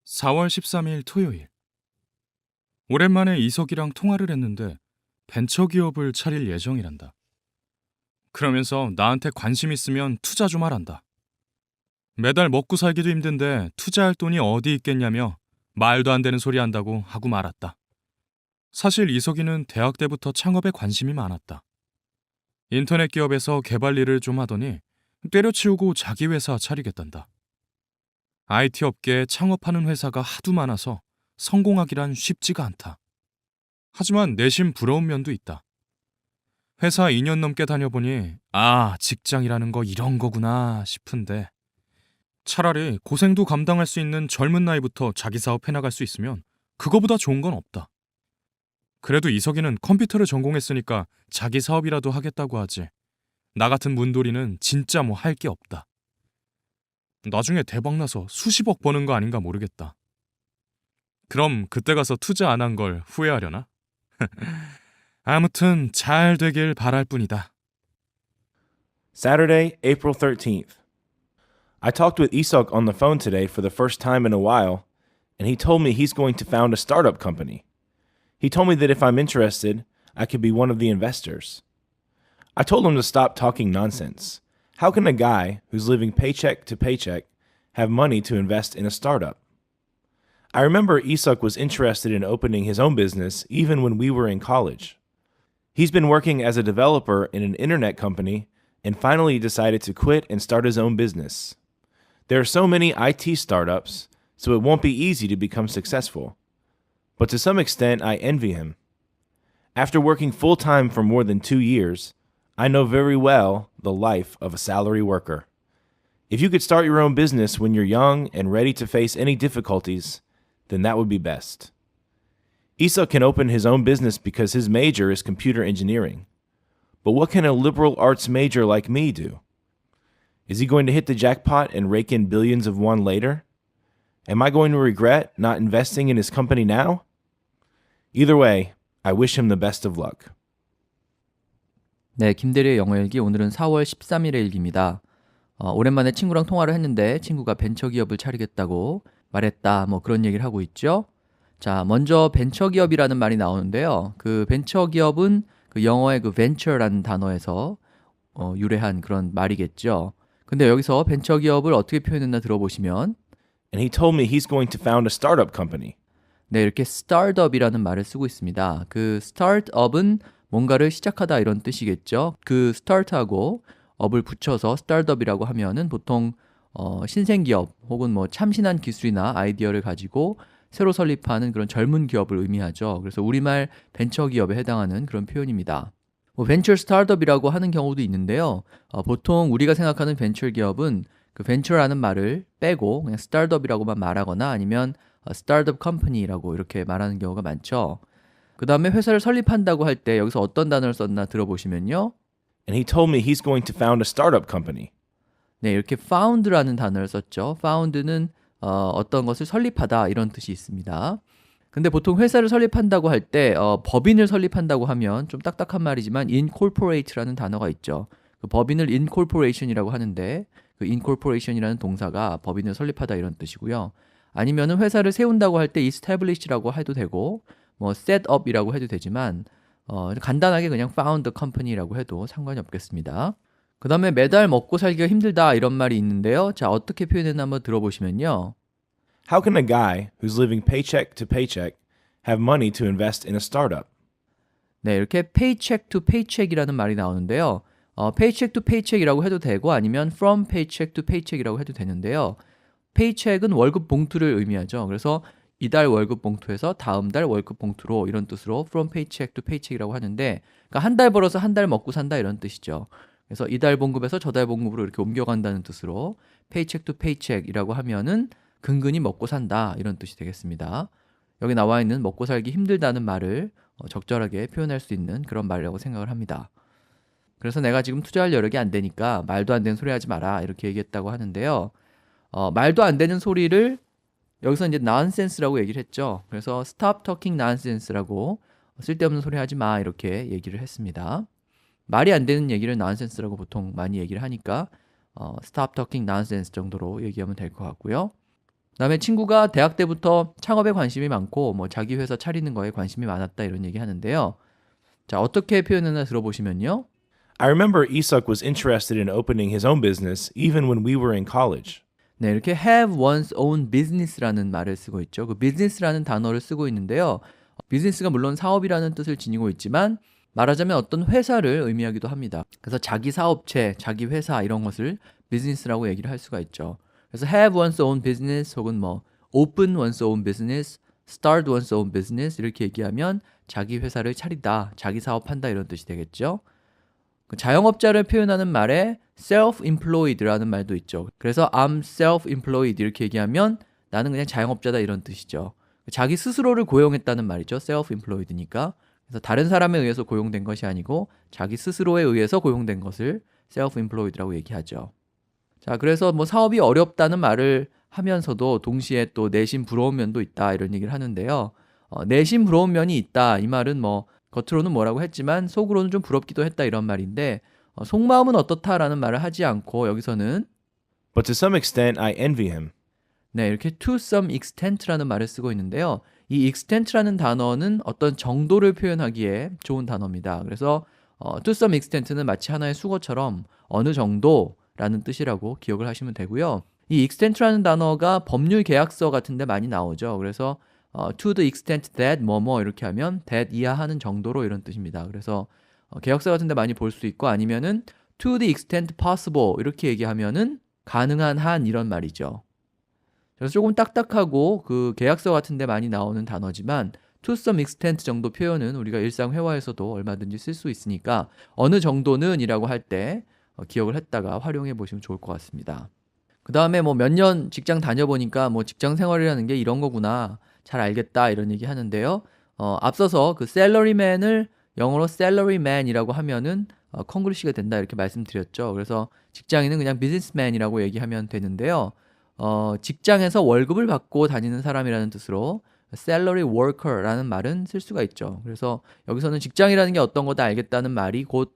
4월 13일 토요일. 오랜만에 이석이랑 통화를 했는데 벤처기업을 차릴 예정이란다. 그러면서 나한테 관심 있으면 투자 좀 하란다. 매달 먹고 살기도 힘든데 투자할 돈이 어디 있겠냐며 말도 안 되는 소리 한다고 하고 말았다. 사실 이석이는 대학 때부터 창업에 관심이 많았다. 인터넷 기업에서 개발 일을 좀 하더니 때려치우고 자기 회사 차리겠단다. IT 업계에 창업하는 회사가 하도 많아서 성공하기란 쉽지가 않다. 하지만 내심 부러운 면도 있다. 회사 2년 넘게 다녀보니 직장이라는 거 이런 거구나 싶은데 차라리 고생도 감당할 수 있는 젊은 나이부터 자기 사업 해나갈 수 있으면 그거보다 좋은 건 없다. 그래도 이석이는 컴퓨터를 전공했으니까 자기 사업이라도 하겠다고 하지. 나 같은 문돌이는 진짜 뭐 할 게 없다. 나중에 대박나서 수십억 버는 거 아닌가 모르겠다. 그럼 그때 가서 투자 안 한 걸 후회하려나? 아무튼 잘 되길 바랄 뿐이다. Saturday, April 13th. I talked with Isak on the phone today for the first time in a while, and he told me he's going to found a startup company. He told me that if I'm interested, I could be one of the investors. I told him to stop talking nonsense. How can a guy who's living paycheck to paycheck have money to invest in a startup? I remember Isak was interested in opening his own business even when we were in college. He's been working as a developer in an internet company and finally decided to quit and start his own business. There are so many IT startups, so it won't be easy to become successful. But to some extent, I envy him. After working full-time for more than 2 years, I know very well the life of a salary worker. If you could start your own business when you're young and ready to face any difficulties, then that would be best. Isak can open his own business because his major is computer engineering. But what can a liberal arts major like me do? Is he going to hit the jackpot and rake in billions of won later? Am I going to regret not investing in his company now? Either way, I wish him the best of luck. 네, 김대리의 영어일기 오늘은 4월 13일의 일기입니다. 오랜만에 친구랑 통화를 했는데 친구가 벤처기업을 차리겠다고 말했다. 뭐 그런 얘기를 하고 있죠. 자, 먼저 벤처기업이라는 말이 나오는데요. 그 벤처기업은 그 영어의 그 venture라는 단어에서 유래한 그런 말이겠죠. 근데 여기서 벤처기업을 어떻게 표현했나 들어보시면 And he told me he's going to found a startup company. 네, 이렇게 startup이라는 말을 쓰고 있습니다. 그 startup은 뭔가를 시작하다 이런 뜻이겠죠. 그 start하고 up을 붙여서 startup이라고 하면은 보통 신생기업 혹은 뭐 참신한 기술이나 아이디어를 가지고 새로 설립하는 그런 젊은 기업을 의미하죠. 그래서 우리말 벤처기업에 해당하는 그런 표현입니다. 뭐 벤처 스타트업이라고 하는 경우도 있는데요. 보통 우리가 생각하는 벤처 기업은 그 벤처라는 말을 빼고 그냥 스타트업이라고만 말하거나 아니면 스타트업 컴퍼니라고 이렇게 말하는 경우가 많죠. 그 다음에 회사를 설립한다고 할 때 여기서 어떤 단어를 썼나 들어보시면요. And he told me he's going to found a startup company. 네, 이렇게 found라는 단어를 썼죠. found는 어떤 것을 설립하다 이런 뜻이 있습니다. 근데 보통 회사를 설립한다고 할 때 법인을 설립한다고 하면 좀 딱딱한 말이지만 incorporate라는 단어가 있죠. 그 법인을 incorporation이라고 하는데 그 incorporation이라는 동사가 법인을 설립하다 이런 뜻이고요. 아니면은 회사를 세운다고 할 때 establish라고 해도 되고 뭐 set up이라고 해도 되지만 간단하게 그냥 found a company라고 해도 상관이 없겠습니다. 그 다음에 매달 먹고 살기가 힘들다 이런 말이 있는데요. 자, 어떻게 표현했나 한번 들어보시면요. How can a guy who's living paycheck to paycheck have money to invest in a startup? 네, 이렇게 paycheck to paycheck이라는 말이 나오는데요. paycheck to paycheck이라고 해도 되고 아니면 from paycheck to paycheck이라고 해도 되는데요. paycheck은 월급 봉투를 의미하죠. 그래서 이달 월급 봉투에서 다음 달 월급 봉투로 이런 뜻으로 from paycheck to paycheck이라고 하는데 그러니까 한 달 벌어서 한 달 먹고 산다 이런 뜻이죠. 그래서 이달 봉급에서 저달 봉급으로 이렇게 옮겨간다는 뜻으로 paycheck to paycheck이라고 하면은 근근히 먹고 산다 이런 뜻이 되겠습니다. 여기 나와 있는 먹고 살기 힘들다는 말을 적절하게 표현할 수 있는 그런 말이라고 생각을 합니다. 그래서 내가 지금 투자할 여력이 안 되니까 말도 안 되는 소리 하지 마라 이렇게 얘기했다고 하는데요. 말도 안 되는 소리를 여기서 이제 nonsense라고 얘기를 했죠. 그래서 stop talking nonsense라고 쓸데없는 소리 하지 마 이렇게 얘기를 했습니다. 말이 안 되는 얘기를 nonsense라고 보통 많이 얘기를 하니까 stop talking nonsense 정도로 얘기하면 될 것 같고요. 그다음에 친구가 대학 때부터 창업에 관심이 많고 뭐 자기 회사 차리는 거에 관심이 많았다 이런 얘기 하는데요. 자, 어떻게 표현했나 들어보시면요. I remember Isak was interested in opening his own business even when we were in college. 네, 이렇게 have one's own business라는 말을 쓰고 있죠. 그 business라는 단어를 쓰고 있는데요. 비즈니스가 물론 사업이라는 뜻을 지니고 있지만 말하자면 어떤 회사를 의미하기도 합니다. 그래서 자기 사업체, 자기 회사 이런 것을 비즈니스라고 얘기를 할 수가 있죠. 그래서 have one's own business 혹은 뭐 open one's own business, start one's own business 이렇게 얘기하면 자기 회사를 차리다, 자기 사업한다 이런 뜻이 되겠죠. 그 자영업자를 표현하는 말에 self-employed라는 말도 있죠. 그래서 I'm self-employed 이렇게 얘기하면 나는 그냥 자영업자다 이런 뜻이죠. 자기 스스로를 고용했다는 말이죠. self-employed니까. 그래서 다른 사람에 의해서 고용된 것이 아니고 자기 스스로에 의해서 고용된 것을 self-employed라고 얘기하죠. 자, 그래서 뭐 사업이 어렵다는 말을 하면서도 동시에 또 내심 부러운 면도 있다 이런 얘기를 하는데요. 내심 부러운 면이 있다 이 말은 뭐 겉으로는 뭐라고 했지만 속으로는 좀 부럽기도 했다 이런 말인데 속마음은 어떻다라는 말을 하지 않고 여기서는 But to some extent, I envy him. 네, 이렇게 to some extent라는 말을 쓰고 있는데요. 이 extent라는 단어는 어떤 정도를 표현하기에 좋은 단어입니다. 그래서 to some extent는 마치 하나의 수거처럼 어느 정도라는 뜻이라고 기억을 하시면 되고요. 이 extent라는 단어가 법률 계약서 같은 데 많이 나오죠. 그래서 to the extent that 뭐뭐 이렇게 하면 that 이하하는 정도로 이런 뜻입니다. 그래서 계약서 같은 데 많이 볼 수 있고 아니면은 to the extent possible 이렇게 얘기하면은 가능한 한 이런 말이죠. 그래서 조금 딱딱하고 그 계약서 같은 데 많이 나오는 단어지만 to some extent 정도 표현은 우리가 일상 회화에서도 얼마든지 쓸 수 있으니까 어느 정도는 이라고 할 때 기억을 했다가 활용해 보시면 좋을 것 같습니다. 그 다음에 뭐 몇 년 직장 다녀보니까 뭐 직장 생활이라는 게 이런 거구나 잘 알겠다 이런 얘기 하는데요. 앞서서 그 salaryman을 영어로 salaryman이라고 하면은 콩글리시가 된다 이렇게 말씀드렸죠. 그래서 직장인은 그냥 businessman이라고 얘기하면 되는데요. 직장에서 월급을 받고 다니는 사람이라는 뜻으로 salary worker라는 말은 쓸 수가 있죠. 그래서 여기서는 직장이라는 게 어떤 거다 알겠다는 말이 곧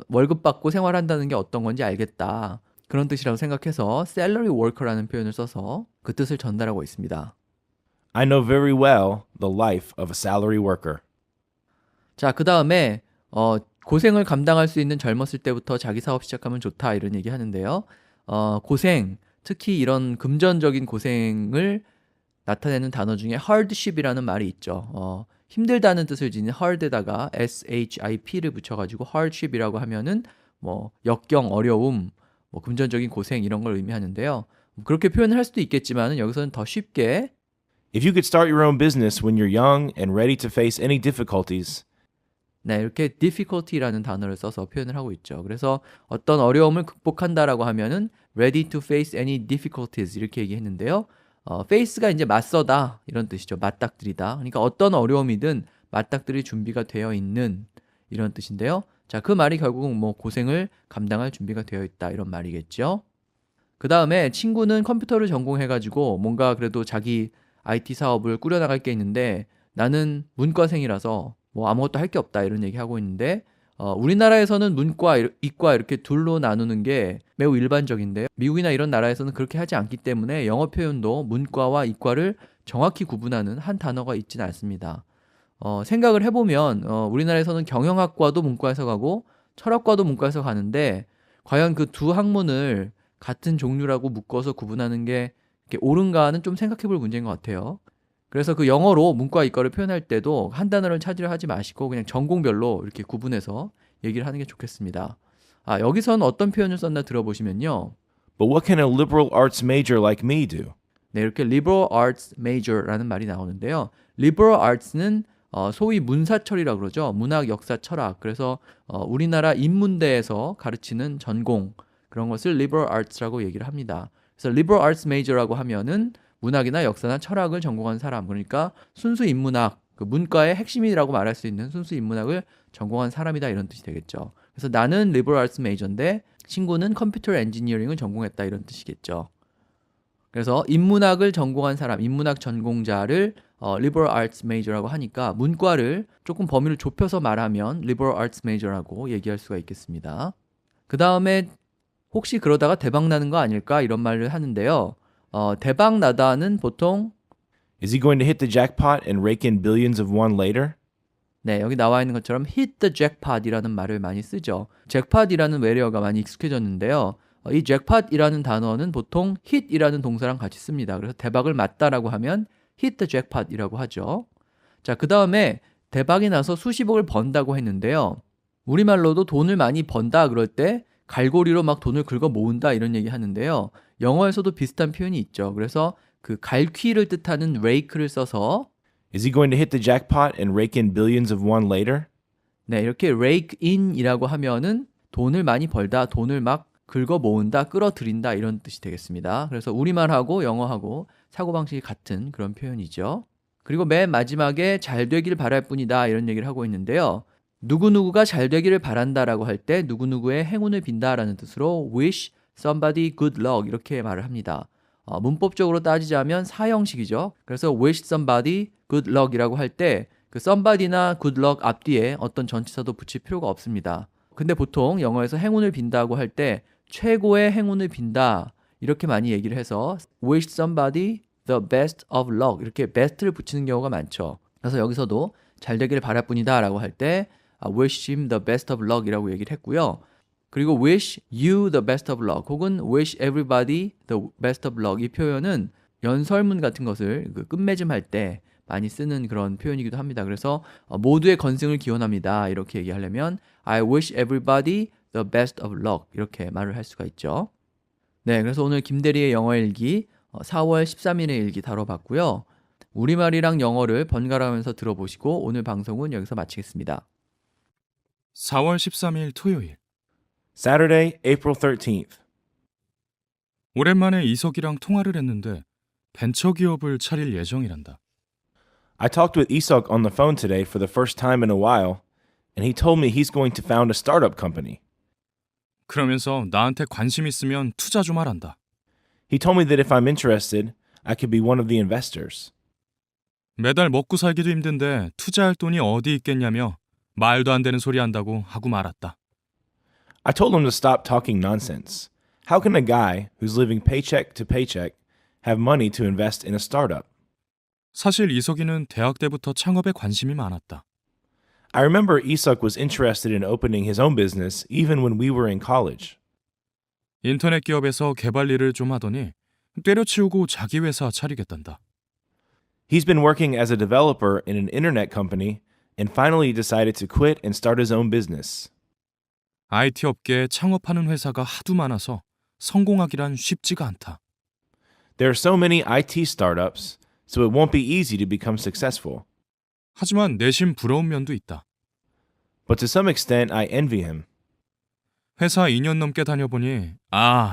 월급 받고 생활한다는 게 어떤 건지 알겠다. 그런 뜻이라고 생각해서 salary worker라는 표현을 써서 그 뜻을 전달하고 있습니다. I know very well the life of a salary worker. 자, 그 다음에 고생을 감당할 수 있는 젊었을 때부터 자기 사업 시작하면 좋다 이런 얘기 하는데요. 고생, 특히 이런 금전적인 고생을 나타내는 단어 중에 hardship이라는 말이 있죠. 힘들다는 뜻을 지닌 hard에다가 ship를 붙여가지고 hardship이라고 하면은 뭐 역경, 어려움, 뭐 금전적인 고생 이런 걸 의미하는데요. 그렇게 표현을 할 수도 있겠지만은 여기서는 더 쉽게 If you could start your own business when you're young and ready to face any difficulties, 네, 이렇게 difficulty라는 단어를 써서 표현을 하고 있죠. 그래서 어떤 어려움을 극복한다라고 하면은 ready to face any difficulties 이렇게 얘기했는데요. face가 이제 맞서다 이런 뜻이죠. 맞닥뜨리다. 그러니까 어떤 어려움이든 맞닥뜨릴 준비가 되어 있는 이런 뜻인데요. 자, 그 말이 결국은 뭐 고생을 감당할 준비가 되어 있다 이런 말이겠죠. 그 다음에 친구는 컴퓨터를 전공해가지고 뭔가 그래도 자기 IT 사업을 꾸려나갈 게 있는데 나는 문과생이라서 뭐 아무것도 할 게 없다 이런 얘기하고 있는데 우리나라에서는 문과, 이과 이렇게 둘로 나누는 게 매우 일반적인데요. 미국이나 이런 나라에서는 그렇게 하지 않기 때문에 영어 표현도 문과와 이과를 정확히 구분하는 한 단어가 있지는 않습니다. 생각을 해보면 우리나라에서는 경영학과도 문과에서 가고 철학과도 문과에서 가는데 과연 그 두 학문을 같은 종류라고 묶어서 구분하는 게 옳은가는 좀 생각해 볼 문제인 것 같아요. 그래서 그 영어로 문과 이과를 표현할 때도 한 단어를 차지를 하지 마시고 그냥 전공별로 이렇게 구분해서 얘기를 하는 게 좋겠습니다. 여기서는 어떤 표현을 썼나 들어보시면요. but what can a liberal arts major like me do? 네, 이렇게 liberal arts major라는 말이 나오는데요. liberal arts는 소위 문사철이라고 그러죠. 문학, 역사, 철학. 그래서 우리나라 인문대에서 가르치는 전공 그런 것을 liberal arts라고 얘기를 합니다. 그래서 liberal arts major라고 하면은 문학이나 역사나 철학을 전공한 사람, 그러니까 순수 인문학, 그 문과의 핵심이라고 말할 수 있는 순수 인문학을 전공한 사람이다 이런 뜻이 되겠죠. 그래서 나는 liberal arts major인데 친구는 컴퓨터 엔지니어링을 전공했다 이런 뜻이겠죠. 그래서 인문학을 전공한 사람, 인문학 전공자를 liberal arts major라고 하니까 문과를 조금 범위를 좁혀서 말하면 liberal arts major라고 얘기할 수가 있겠습니다. 그 다음에 혹시 그러다가 대박 나는 거 아닐까 이런 말을 하는데요. 대박 나다는 보통 Is he going to hit the jackpot and rake in billions of won later? 네, 여기 나와 있는 것처럼 hit the jackpot이라는 말을 많이 쓰죠. 잭팟이라는 외래어가 많이 익숙해졌는데요. 이 잭팟이라는 단어는 보통 hit이라는 동사랑 같이 씁니다. 그래서 대박을 맞다라고 하면 hit the jackpot이라고 하죠. 자, 그 다음에 대박이 나서 수십억을 번다고 했는데요. 우리말로도 돈을 많이 번다 그럴 때 갈고리로 막 돈을 긁어 모은다 이런 얘기 하는데요. 영어에서도 비슷한 표현이 있죠. 그래서 그 갈퀴를 뜻하는 rake를 써서 Is he going to hit the jackpot and rake in billions of won later? 네, 이렇게 rake in이라고 하면은 돈을 많이 벌다, 돈을 막 긁어 모은다, 끌어들인다 이런 뜻이 되겠습니다. 그래서 우리말하고 영어하고 사고방식이 같은 그런 표현이죠. 그리고 맨 마지막에 잘 되길 바랄 뿐이다 이런 얘기를 하고 있는데요. 누구누구가 잘 되기를 바란다라고 할 때 누구누구의 행운을 빈다라는 뜻으로 wish somebody good luck 이렇게 말을 합니다. 문법적으로 따지자면 사형식이죠. 그래서 wish somebody good luck이라고 할 때 그 somebody나 good luck 앞뒤에 어떤 전치사도 붙일 필요가 없습니다. 근데 보통 영어에서 행운을 빈다고 할 때 최고의 행운을 빈다 이렇게 많이 얘기를 해서 wish somebody the best of luck 이렇게 best를 붙이는 경우가 많죠. 그래서 여기서도 잘 되기를 바랄 뿐이다 라고 할 때 wish him the best of luck 이라고 얘기를 했고요. 그리고 wish you the best of luck 혹은 wish everybody the best of luck 이 표현은 연설문 같은 것을 끝맺음할 때 많이 쓰는 그런 표현이기도 합니다. 그래서 모두의 건승을 기원합니다. 이렇게 얘기하려면 I wish everybody the best of luck 이렇게 말을 할 수가 있죠. 네, 그래서 오늘 김대리의 영어 일기 4월 13일의 일기 다뤄봤고요. 우리말이랑 영어를 번갈아가면서 들어보시고 오늘 방송은 여기서 마치겠습니다. 4월 13일 토요일. Saturday, April 13th. 오랜만에 이석이랑 통화를 했는데 벤처기업을 차릴 예정이란다. I talked with Isak on the phone today for the first time in a while, and he told me he's going to found a startup company. 그러면서 나한테 관심 있으면 투자 좀 하란다. He told me that if I'm interested, I could be one of the investors. 매달 먹고 살기도 힘든데 투자할 돈이 어디 있겠냐며 말도 안 되는 소리 한다고 하고 말았다. I told him to stop talking nonsense. How can a guy who's living paycheck to paycheck have money to invest in a startup? 사실 이석이는 대학 때부터 창업에 관심이 많았다. I remember Isak was interested in opening his own business even when we were in college. 인터넷 기업에서 개발 일을 좀 하더니 때려치우고 자기 회사 차리겠단다. He's been working as a developer in an internet company and finally decided to quit and start his own business. IT 업계에 창업하는 회사가 하도 많아서 성공하기란 쉽지가 않다. There are so many IT startups, so it won't be easy to become successful. 하지만 내심 부러운 면도 있다. But to some extent, I envy him. 회사 2년 넘게 다녀보니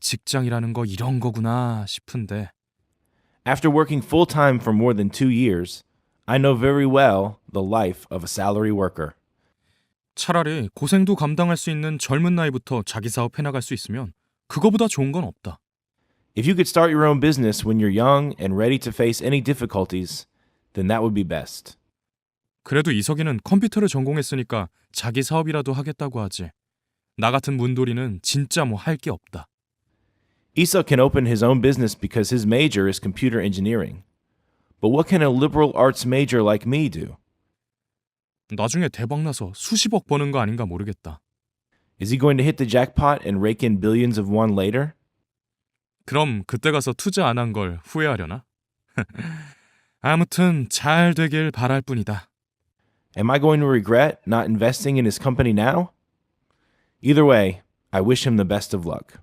직장이라는 거 이런 거구나 싶은데 After working full-time for more than 2 years, I know very well the life of a salary worker. 차라리 고생도 감당할 수 있는 젊은 나이부터 자기 사업 해나갈 수 있으면 그거보다 좋은 건 없다. If you could start your own business when you're young and ready to face any difficulties, then that would be best. 그래도 이석이는 컴퓨터를 전공했으니까 자기 사업이라도 하겠다고 하지. 나 같은 문돌이는 진짜 뭐 할 게 없다. Isak can open his own business because his major is computer engineering. But what can a liberal arts major like me do? 나중에 대박나서 수십억 버는 거 아닌가 모르겠다. Is he going to hit the jackpot and rake in billions of won later? 그럼 그때 가서 투자 안 한 걸 후회하려나? 아무튼 잘 되길 바랄 뿐이다. Am I going to regret not investing in his company now? Either way, I wish him the best of luck.